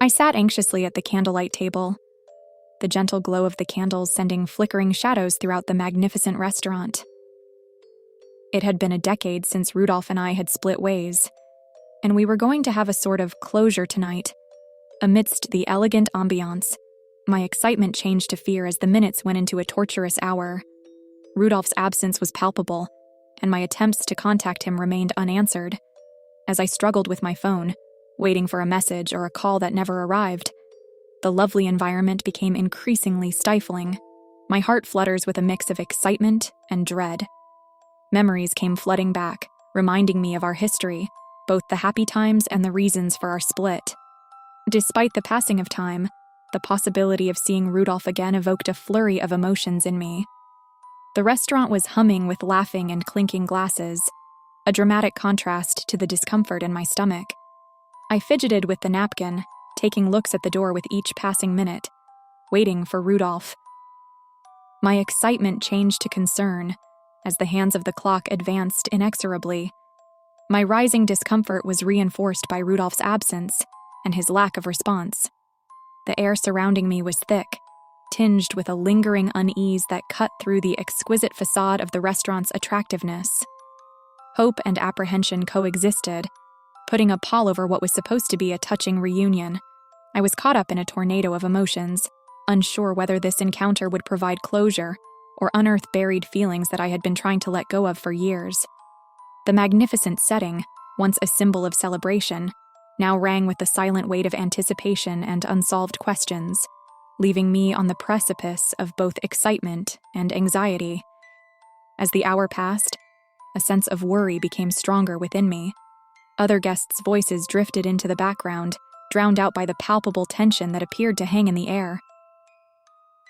I sat anxiously at the candlelight table, the gentle glow of the candles sending flickering shadows throughout the magnificent restaurant. It had been a decade since Rudolph and I had split ways, and we were going to have a sort of closure tonight. Amidst the elegant ambiance, my excitement changed to fear as the minutes went into a torturous hour. Rudolph's absence was palpable, and my attempts to contact him remained unanswered. As I struggled with my phone, waiting for a message or a call that never arrived, the lovely environment became increasingly stifling. My heart flutters with a mix of excitement and dread. Memories came flooding back, reminding me of our history, both the happy times and the reasons for our split. Despite the passing of time, the possibility of seeing Rudolph again evoked a flurry of emotions in me. The restaurant was humming with laughing and clinking glasses, a dramatic contrast to the discomfort in my stomach. I fidgeted with the napkin, taking looks at the door with each passing minute, waiting for Rudolph. My excitement changed to concern as the hands of the clock advanced inexorably. My rising discomfort was reinforced by Rudolph's absence and his lack of response. The air surrounding me was thick, tinged with a lingering unease that cut through the exquisite facade of the restaurant's attractiveness. Hope and apprehension coexisted, putting a pall over what was supposed to be a touching reunion. I was caught up in a tornado of emotions, unsure whether this encounter would provide closure or unearth buried feelings that I had been trying to let go of for years. The magnificent setting, once a symbol of celebration, now rang with the silent weight of anticipation and unsolved questions, leaving me on the precipice of both excitement and anxiety. As the hour passed, a sense of worry became stronger within me. Other guests' voices drifted into the background, drowned out by the palpable tension that appeared to hang in the air.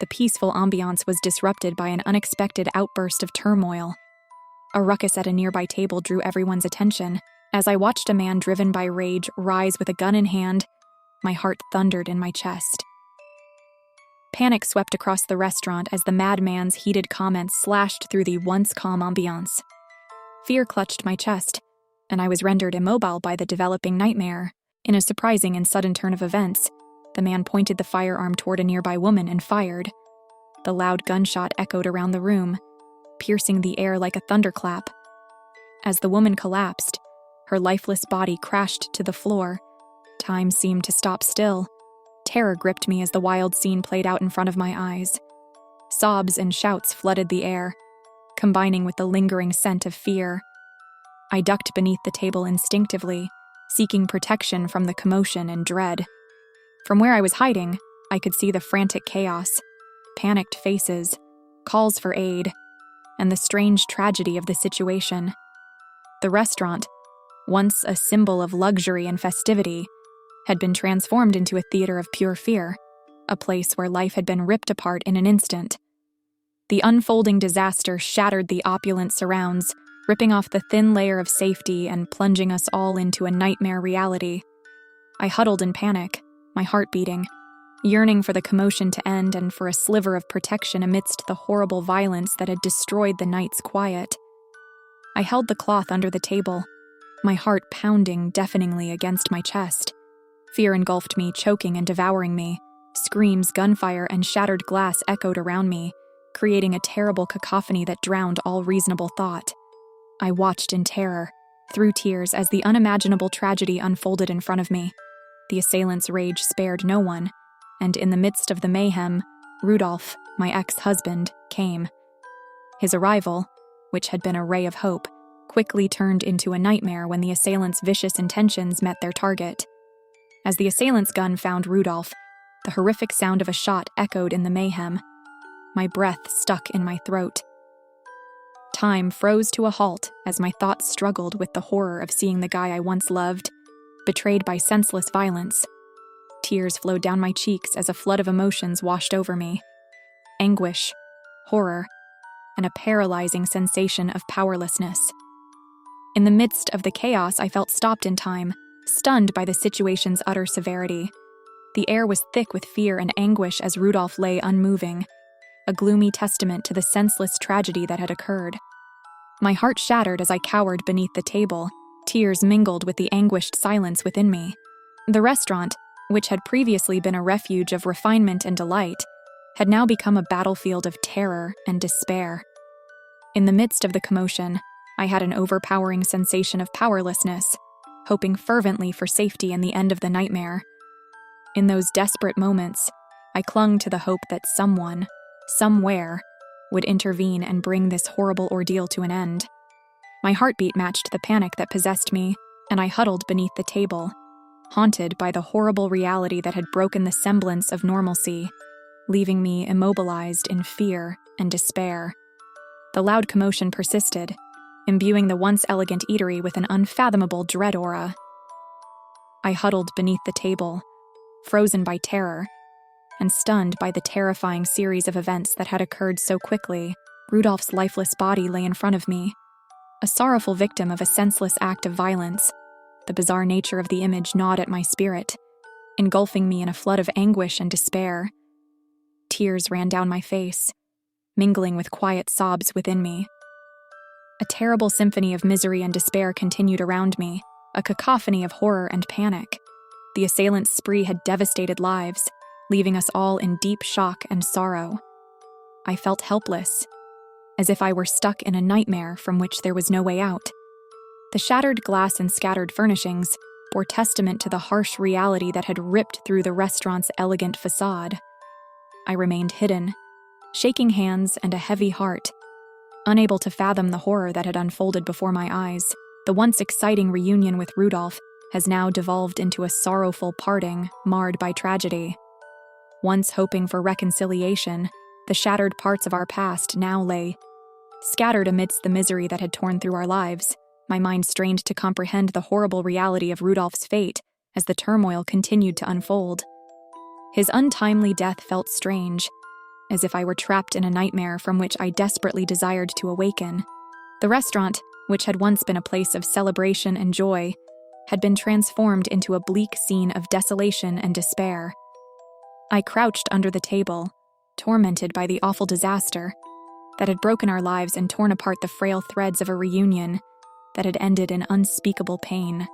The peaceful ambiance was disrupted by an unexpected outburst of turmoil. A ruckus at a nearby table drew everyone's attention. As I watched a man driven by rage rise with a gun in hand, my heart thundered in my chest. Panic swept across the restaurant as the madman's heated comments slashed through the once calm ambiance. Fear clutched my chest, and I was rendered immobile by the developing nightmare. In a surprising and sudden turn of events, the man pointed the firearm toward a nearby woman and fired. The loud gunshot echoed around the room, piercing the air like a thunderclap. As the woman collapsed, her lifeless body crashed to the floor. Time seemed to stop still. Terror gripped me as the wild scene played out in front of my eyes. Sobs and shouts flooded the air, combining with the lingering scent of fear. I ducked beneath the table instinctively, seeking protection from the commotion and dread. From where I was hiding, I could see the frantic chaos, panicked faces, calls for aid, and the strange tragedy of the situation. The restaurant, once a symbol of luxury and festivity, had been transformed into a theater of pure fear, a place where life had been ripped apart in an instant. The unfolding disaster shattered the opulent surrounds, ripping off the thin layer of safety and plunging us all into a nightmare reality. I huddled in panic, my heart beating, yearning for the commotion to end and for a sliver of protection amidst the horrible violence that had destroyed the night's quiet. I held the cloth under the table, my heart pounding deafeningly against my chest. Fear engulfed me, choking and devouring me. Screams, gunfire, and shattered glass echoed around me, creating a terrible cacophony that drowned all reasonable thought. I watched in terror, through tears, as the unimaginable tragedy unfolded in front of me. The assailants' rage spared no one, and in the midst of the mayhem, Rudolph, my ex-husband, came. His arrival, which had been a ray of hope, quickly turned into a nightmare when the assailants' vicious intentions met their target. As the assailant's gun found Rudolph, the horrific sound of a shot echoed in the mayhem. My breath stuck in my throat. Time froze to a halt as my thoughts struggled with the horror of seeing the guy I once loved, betrayed by senseless violence. Tears flowed down my cheeks as a flood of emotions washed over me. Anguish, horror, and a paralyzing sensation of powerlessness. In the midst of the chaos, I felt stopped in time, stunned by the situation's utter severity. The air was thick with fear and anguish as Rudolph lay unmoving, a gloomy testament to the senseless tragedy that had occurred. My heart shattered as I cowered beneath the table, tears mingled with the anguished silence within me. The restaurant, which had previously been a refuge of refinement and delight, had now become a battlefield of terror and despair. In the midst of the commotion, I had an overpowering sensation of powerlessness, hoping fervently for safety and the end of the nightmare. In those desperate moments, I clung to the hope that someone, somewhere, would intervene and bring this horrible ordeal to an end. My heartbeat matched the panic that possessed me, and I huddled beneath the table, haunted by the horrible reality that had broken the semblance of normalcy, leaving me immobilized in fear and despair. The loud commotion persisted, imbuing the once elegant eatery with an unfathomable dread aura. I huddled beneath the table, frozen by terror, and stunned by the terrifying series of events that had occurred so quickly. Rudolph's lifeless body lay in front of me, a sorrowful victim of a senseless act of violence. The bizarre nature of the image gnawed at my spirit, engulfing me in a flood of anguish and despair. Tears ran down my face, mingling with quiet sobs within me. A terrible symphony of misery and despair continued around me, a cacophony of horror and panic. The assailant's spree had devastated lives, leaving us all in deep shock and sorrow. I felt helpless, as if I were stuck in a nightmare from which there was no way out. The shattered glass and scattered furnishings bore testament to the harsh reality that had ripped through the restaurant's elegant facade. I remained hidden, shaking hands and a heavy heart, unable to fathom the horror that had unfolded before my eyes. The once exciting reunion with Rudolph has now devolved into a sorrowful parting, marred by tragedy. Once hoping for reconciliation, the shattered parts of our past now lay scattered amidst the misery that had torn through our lives. My mind strained to comprehend the horrible reality of Rudolph's fate as the turmoil continued to unfold. His untimely death felt strange, as if I were trapped in a nightmare from which I desperately desired to awaken. The restaurant, which had once been a place of celebration and joy, had been transformed into a bleak scene of desolation and despair. I crouched under the table, tormented by the awful disaster that had broken our lives and torn apart the frail threads of a reunion that had ended in unspeakable pain.